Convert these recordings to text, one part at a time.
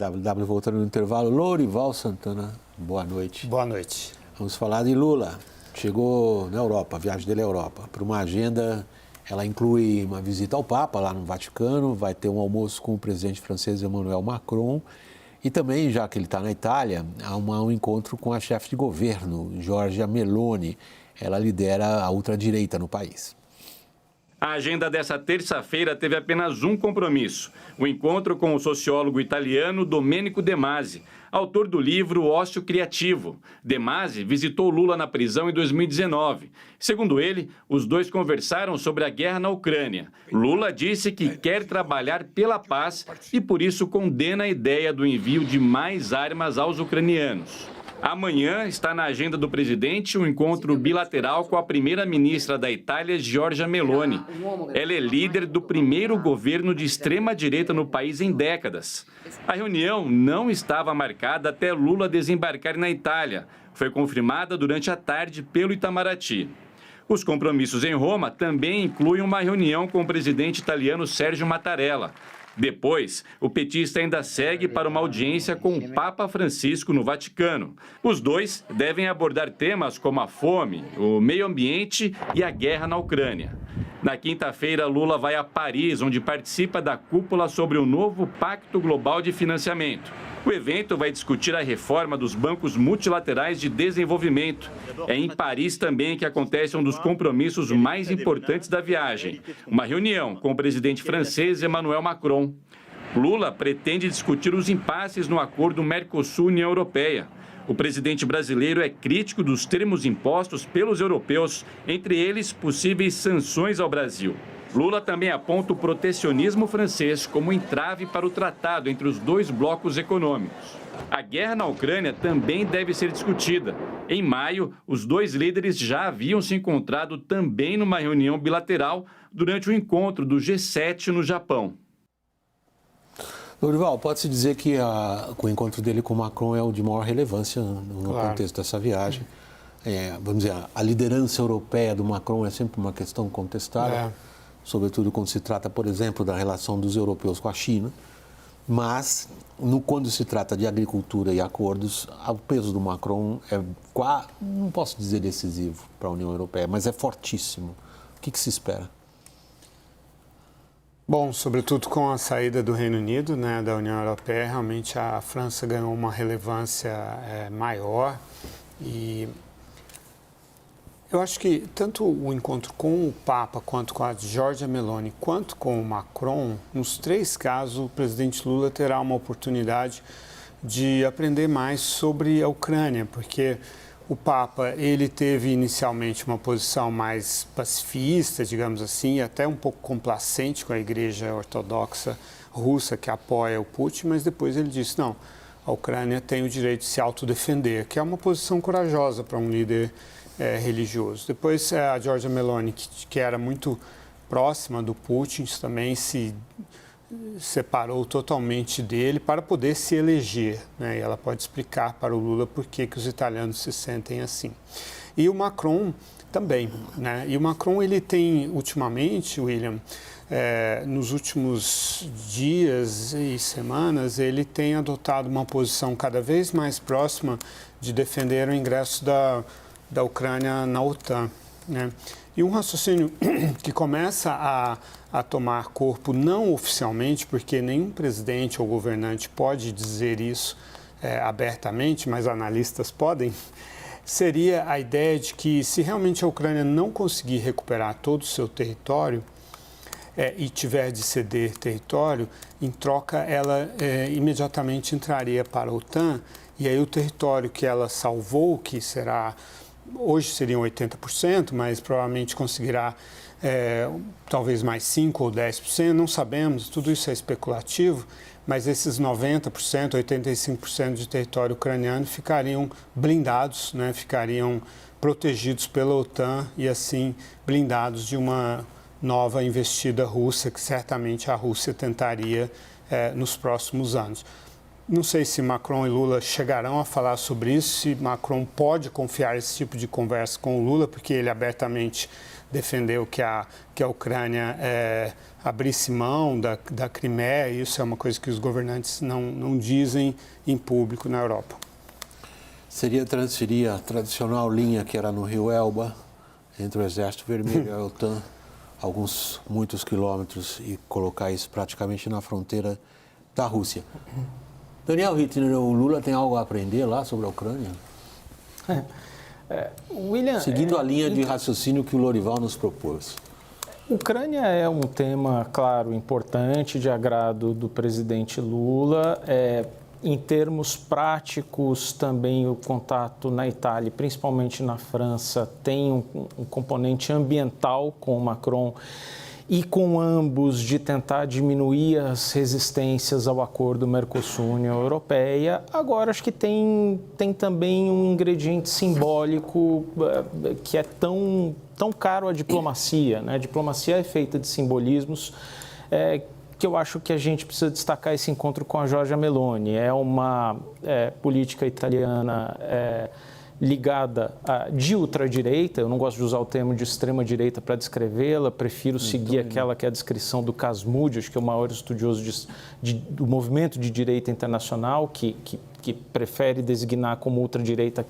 WW voltando no intervalo. Lourival Santana, boa noite. Boa noite. Vamos falar de Lula. Chegou na Europa, a viagem dele à Europa, para uma agenda, ela inclui uma visita ao Papa lá no Vaticano, vai ter um almoço com o presidente francês Emmanuel Macron e também, já que ele está na Itália, há um encontro com a chefe de governo, Giorgia Meloni. Ela lidera a ultradireita no país. A agenda dessa terça-feira teve apenas um compromisso, o encontro com o sociólogo italiano Domenico De Masi, autor do livro Ócio Criativo. De Masi visitou Lula na prisão em 2019. Segundo ele, os dois conversaram sobre a guerra na Ucrânia. Lula disse que quer trabalhar pela paz e, por isso, condena a ideia do envio de mais armas aos ucranianos. Amanhã está na agenda do presidente um encontro bilateral com a primeira-ministra da Itália, Giorgia Meloni. Ela é líder do primeiro governo de extrema-direita no país em décadas. A reunião não estava marcada até Lula desembarcar na Itália. Foi confirmada durante a tarde pelo Itamaraty. Os compromissos em Roma também incluem uma reunião com o presidente italiano Sérgio Mattarella. Depois, o petista ainda segue para uma audiência com o Papa Francisco no Vaticano. Os dois devem abordar temas como a fome, o meio ambiente e a guerra na Ucrânia. Na quinta-feira, Lula vai a Paris, onde participa da cúpula sobre o novo Pacto Global de Financiamento. O evento vai discutir a reforma dos bancos multilaterais de desenvolvimento. É em Paris também que acontece um dos compromissos mais importantes da viagem, uma reunião com o presidente francês Emmanuel Macron. Lula pretende discutir os impasses no acordo Mercosul-União Europeia. O presidente brasileiro é crítico dos termos impostos pelos europeus, entre eles possíveis sanções ao Brasil. Lula também aponta o protecionismo francês como entrave para o tratado entre os dois blocos econômicos. A guerra na Ucrânia também deve ser discutida. Em maio, os dois líderes já haviam se encontrado também numa reunião bilateral durante o encontro do G7 no Japão. Lourival, pode-se dizer que o encontro dele com Macron é o de maior relevância no contexto dessa viagem. Vamos dizer, a liderança europeia do Macron é sempre uma questão contestada. Sobretudo quando se trata, por exemplo, da relação dos europeus com a China. Mas, quando se trata de agricultura e acordos, o peso do Macron é, não posso dizer decisivo para a União Europeia, mas é fortíssimo. O que se espera? Bom, sobretudo com a saída do Reino Unido, né, da União Europeia, realmente a França ganhou uma relevância maior e eu acho que tanto o encontro com o Papa, quanto com a Giorgia Meloni, quanto com o Macron, nos três casos o presidente Lula terá uma oportunidade de aprender mais sobre a Ucrânia, porque o Papa, ele teve inicialmente uma posição mais pacifista, digamos assim, e até um pouco complacente com a Igreja Ortodoxa russa que apoia o Putin, mas depois ele disse, não, a Ucrânia tem o direito de se autodefender, que é uma posição corajosa para um líder religioso. Depois a Giorgia Meloni, que era muito próxima do Putin, também se separou totalmente dele para poder se eleger, né? E ela pode explicar para o Lula por que os italianos se sentem assim. E o Macron também, né? E o Macron, ele tem ultimamente, William, nos últimos dias e semanas, ele tem adotado uma posição cada vez mais próxima de defender o ingresso da Ucrânia na OTAN, né? E um raciocínio que começa a tomar corpo não oficialmente, porque nenhum presidente ou governante pode dizer isso abertamente, mas analistas podem, seria a ideia de que se realmente a Ucrânia não conseguir recuperar todo o seu território e tiver de ceder território, em troca ela imediatamente entraria para a OTAN e aí o território que ela salvou, que será... Hoje seriam 80%, mas provavelmente conseguirá talvez mais 5% ou 10%, não sabemos, tudo isso é especulativo, mas esses 90%, 85% de território ucraniano ficariam blindados, né, ficariam protegidos pela OTAN e assim blindados de uma nova investida russa que certamente a Rússia tentaria nos próximos anos. Não sei se Macron e Lula chegarão a falar sobre isso, se Macron pode confiar esse tipo de conversa com o Lula, porque ele abertamente defendeu que a Ucrânia abrisse mão da Crimeia, e isso é uma coisa que os governantes não dizem em público na Europa. Seria transferir a tradicional linha que era no Rio Elba, entre o Exército Vermelho e a OTAN, muitos quilômetros, e colocar isso praticamente na fronteira da Rússia. Daniel Rittner, o Lula tem algo a aprender lá sobre a Ucrânia? William, seguindo a linha de raciocínio que o Lorival nos propôs. Ucrânia é um tema, claro, importante, de agrado do presidente Lula. Em termos práticos, também o contato na Itália, principalmente na França, tem um componente ambiental com o Macron e com ambos de tentar diminuir as resistências ao acordo Mercosul-União Europeia. Agora, acho que tem também um ingrediente simbólico que é tão caro à diplomacia, né? A diplomacia é feita de simbolismos, que eu acho que a gente precisa destacar esse encontro com a Giorgia Meloni. É uma política italiana ligada de ultradireita. Eu não gosto de usar o termo de extrema-direita para descrevê-la, prefiro seguir aquela que é a descrição do Casmudi, acho que é o maior estudioso do movimento de direita internacional, que prefere designar como ultradireita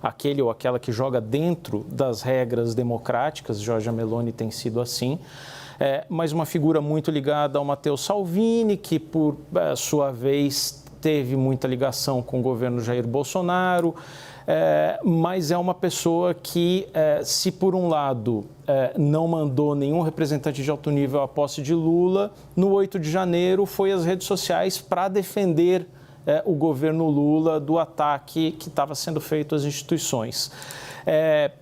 aquele ou aquela que joga dentro das regras democráticas. Giorgia Meloni tem sido assim. Mas uma figura muito ligada ao Matteo Salvini, que, por sua vez, teve muita ligação com o governo Jair Bolsonaro, mas é uma pessoa que, se por um lado não mandou nenhum representante de alto nível à posse de Lula, no 8 de janeiro foi às redes sociais para defender o governo Lula do ataque que estava sendo feito às instituições.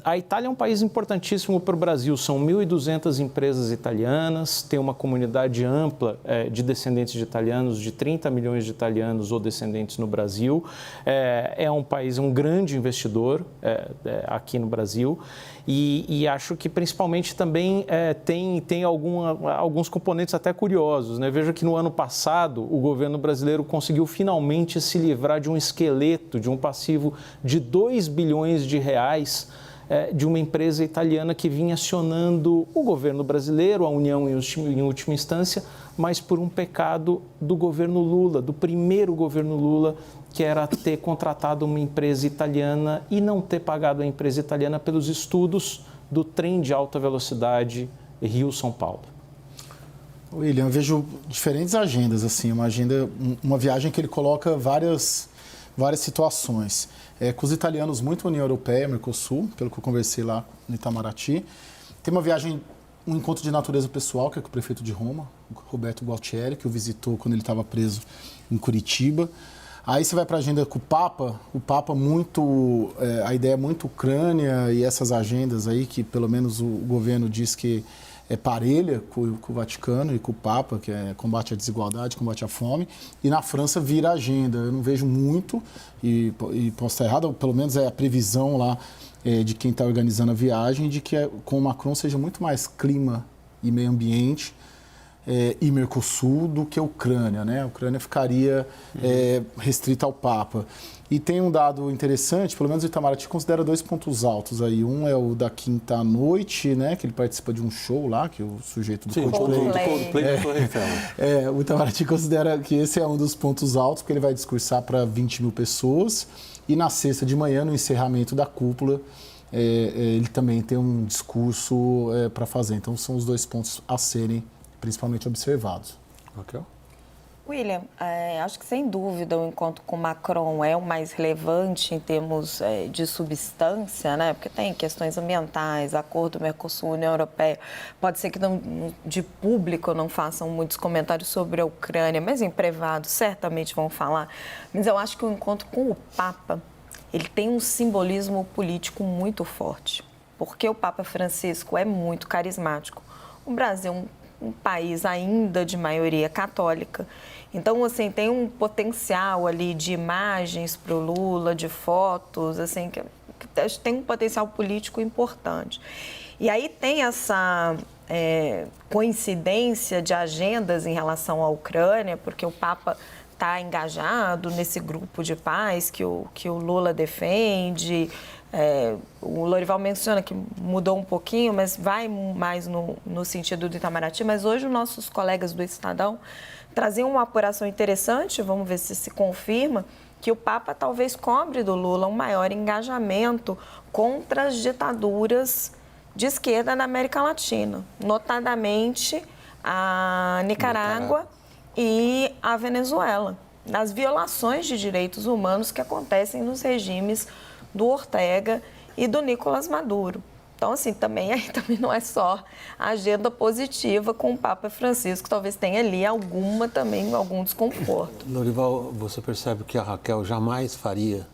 A Itália é um país importantíssimo para o Brasil, são 1.200 empresas italianas, tem uma comunidade ampla de descendentes de italianos, de 30 milhões de italianos ou descendentes no Brasil. É um país, um grande investidor aqui no Brasil e acho que principalmente também tem alguns componentes até curiosos, né? Veja que no ano passado o governo brasileiro conseguiu finalmente se livrar de um esqueleto, de um passivo de 2 bilhões de reais de uma empresa italiana que vinha acionando o governo brasileiro, a União em última instância, mas por um pecado do governo Lula, do primeiro governo Lula, que era ter contratado uma empresa italiana e não ter pagado a empresa italiana pelos estudos do trem de alta velocidade Rio-São Paulo. William, eu vejo diferentes agendas, assim, uma viagem que ele coloca várias situações. Com os italianos, muito União Europeia, Mercosul, pelo que eu conversei lá no Itamaraty. Tem uma viagem, um encontro de natureza pessoal, que é com o prefeito de Roma, Roberto Gualtieri, que o visitou quando ele estava preso em Curitiba. Aí você vai para a agenda com o Papa muito, a ideia é muito Ucrânia e essas agendas aí, que pelo menos o governo diz que é parelha com o Vaticano e com o Papa, que é combate à desigualdade, combate à fome, e na França vira agenda. Eu não vejo muito, e posso estar errado, pelo menos é a previsão lá de quem está organizando a viagem, de que com o Macron seja muito mais clima e meio ambiente e Mercosul do que a Ucrânia, né? A Ucrânia ficaria restrita ao Papa. E tem um dado interessante, pelo menos o Itamaraty considera 2 pontos altos aí. Um é o da quinta-noite, né? Que ele participa de um show lá, que o sujeito do Coldplay. O Itamaraty considera que esse é um dos pontos altos, porque ele vai discursar para 20 mil pessoas. E na sexta de manhã, no encerramento da cúpula, ele também tem um discurso para fazer. Então, são os 2 pontos a serem principalmente observados. Raquel? William, acho que sem dúvida o encontro com Macron é o mais relevante em termos de substância, né? Porque tem questões ambientais, acordo Mercosul-União Europeia. Pode ser que de público não façam muitos comentários sobre a Ucrânia, mas em privado certamente vão falar. Mas eu acho que o encontro com o Papa, ele tem um simbolismo político muito forte, porque o Papa Francisco é muito carismático. O Brasil é um país ainda de maioria católica. Então, assim, tem um potencial ali de imagens para o Lula, de fotos, assim, que tem um potencial político importante. E aí tem essa coincidência de agendas em relação à Ucrânia, porque o Papa está engajado nesse grupo de paz que o Lula defende. O Lorival menciona que mudou um pouquinho, mas vai mais no sentido do Itamaraty. Mas hoje os nossos colegas do Estadão traziam uma apuração interessante, vamos ver se confirma, que o Papa talvez cobre do Lula um maior engajamento contra as ditaduras de esquerda na América Latina, notadamente a Nicarágua e a Venezuela, nas violações de direitos humanos que acontecem nos regimes do Ortega e do Nicolás Maduro. Então, assim, também não é só a agenda positiva com o Papa Francisco, talvez tenha ali algum desconforto. Lorival, você percebe que a Raquel jamais faria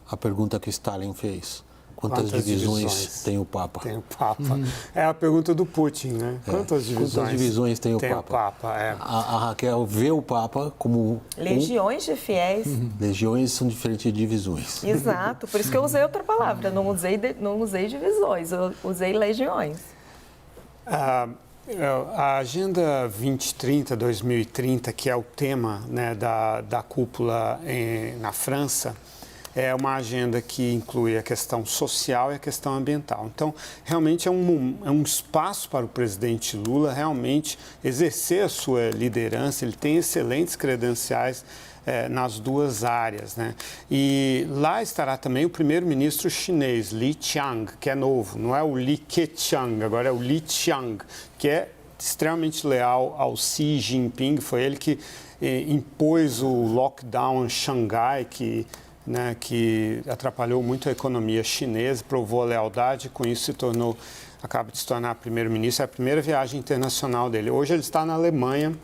a pergunta que Stalin fez. Quantas divisões tem o Papa? Tem o Papa. É a pergunta do Putin, né? Quantas divisões tem o Papa? A Raquel vê o Papa como... Legiões de fiéis. Legiões são diferentes de divisões. Exato, por isso que eu usei outra palavra, não usei divisões, eu usei legiões. A Agenda 2030, que é o tema, né, da cúpula na França, é uma agenda que inclui a questão social e a questão ambiental. Então, realmente é um espaço para o presidente Lula realmente exercer a sua liderança. Ele tem excelentes credenciais nas duas áreas, né? E lá estará também o primeiro-ministro chinês, Li Qiang, que é novo. Não é o Li Keqiang, agora é o Li Qiang, que é extremamente leal ao Xi Jinping. Foi ele que impôs o lockdown em Xangai, que atrapalhou muito a economia chinesa, provou a lealdade, com isso acaba de se tornar primeiro-ministro. É a primeira viagem internacional dele. Hoje ele está na Alemanha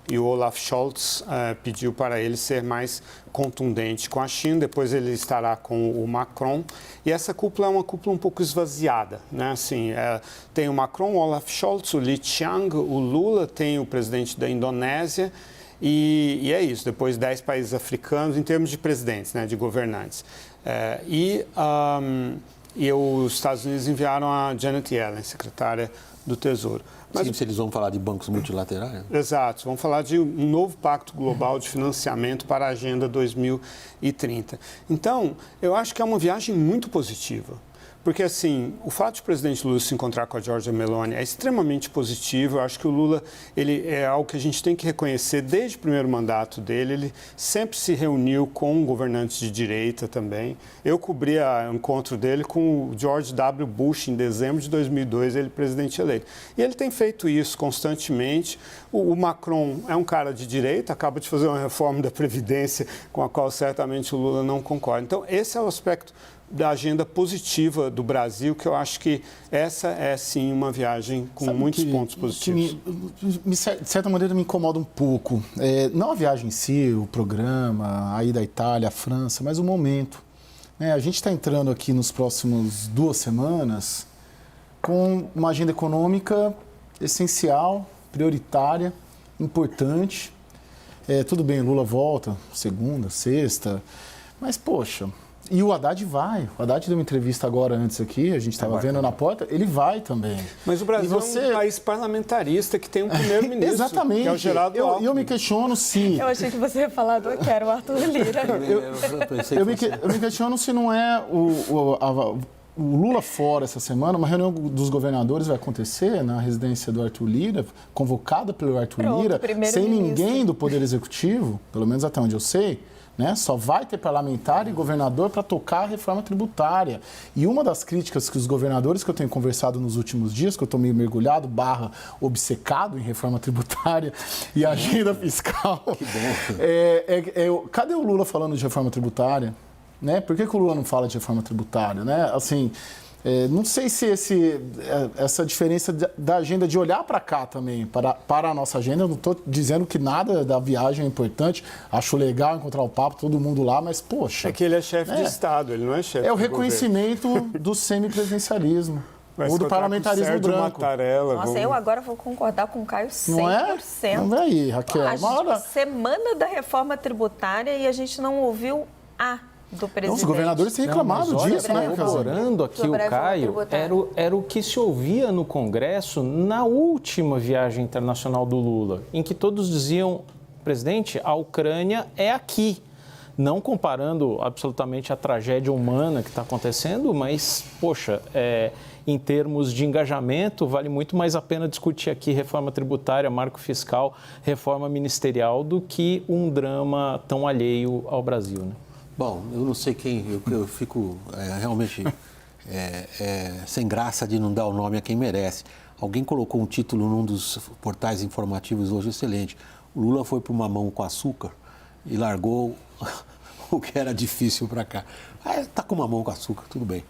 e o Olaf Scholz pediu para ele ser mais contundente com a China. Depois ele estará com o Macron. E essa cúpula é uma cúpula um pouco esvaziada, né? Assim, tem o Macron, o Olaf Scholz, o Li Qiang, o Lula, tem o presidente da Indonésia. E é isso, depois 10 países africanos, em termos de presidentes, né, de governantes. Os Estados Unidos enviaram a Janet Yellen, secretária do Tesouro. Mas se eles vão falar de bancos multilaterais? Exato, vão falar de um novo pacto global de financiamento para a Agenda 2030. Então, eu acho que é uma viagem muito positiva. Porque, assim, o fato de o presidente Lula se encontrar com a Giorgia Meloni é extremamente positivo. Eu acho que o Lula, ele é algo que a gente tem que reconhecer desde o primeiro mandato dele. Ele sempre se reuniu com governantes de direita também. Eu cobri o encontro dele com o George W. Bush em dezembro de 2002, ele presidente eleito. E ele tem feito isso constantemente. O Macron é um cara de direita, acaba de fazer uma reforma da Previdência com a qual certamente o Lula não concorda. Então, esse é o aspecto da agenda positiva do Brasil, que eu acho que essa é, sim, uma viagem com muitos pontos positivos. De certa maneira, me incomoda um pouco. Não a viagem em si, o programa, a ida à Itália, à França, mas o momento. A gente está entrando aqui nos próximos 2 semanas com uma agenda econômica essencial, prioritária, importante. Tudo bem, Lula volta segunda, sexta, mas, poxa... E o Haddad vai. O Haddad deu uma entrevista agora antes aqui, a gente estava vendo na porta, ele vai também. Mas o Brasil é um país parlamentarista que tem um primeiro-ministro. Exatamente. Que é o Geraldo Alckmin. Eu me questiono se... Eu achei que você ia falar do que era o Arthur Lira. Eu me questiono se não é o Lula fora essa semana. Uma reunião dos governadores vai acontecer na residência do Arthur Lira, convocada pelo Arthur Lira, sem ninguém do Poder Executivo, pelo menos até onde eu sei. Só vai ter parlamentar e governador para tocar a reforma tributária. E uma das críticas que os governadores que eu tenho conversado nos últimos dias, que eu estou meio mergulhado, obcecado em reforma tributária e agenda fiscal, cadê o Lula falando de reforma tributária? Por que o Lula não fala de reforma tributária? Assim, não sei se essa diferença da agenda de olhar para cá também, para a nossa agenda. Eu não estou dizendo que nada da viagem é importante. Acho legal encontrar o Papo, todo mundo lá, mas, poxa... É que ele é chefe de Estado, ele não é chefe É o reconhecimento do semipresidencialismo. Ou do parlamentarismo branco. Nossa, eu agora vou concordar com o Caio 100%. Não é? Vamos aí, Raquel. Semana da reforma tributária e a gente não ouviu do presidente. Os governadores têm reclamado disso, né? Corroborando aqui o Caio, era o que se ouvia no Congresso na última viagem internacional do Lula, em que todos diziam presidente, a Ucrânia é aqui. Não comparando absolutamente a tragédia humana que está acontecendo, mas, poxa, em termos de engajamento, vale muito mais a pena discutir aqui reforma tributária, marco fiscal, reforma ministerial, do que um drama tão alheio ao Brasil, né? Bom, eu não sei quem, eu fico realmente sem graça de não dar o nome a quem merece. Alguém colocou um título num dos portais informativos hoje excelente. O Lula foi para uma mão com açúcar e largou o que era difícil para cá. Está com uma mão com açúcar, tudo bem.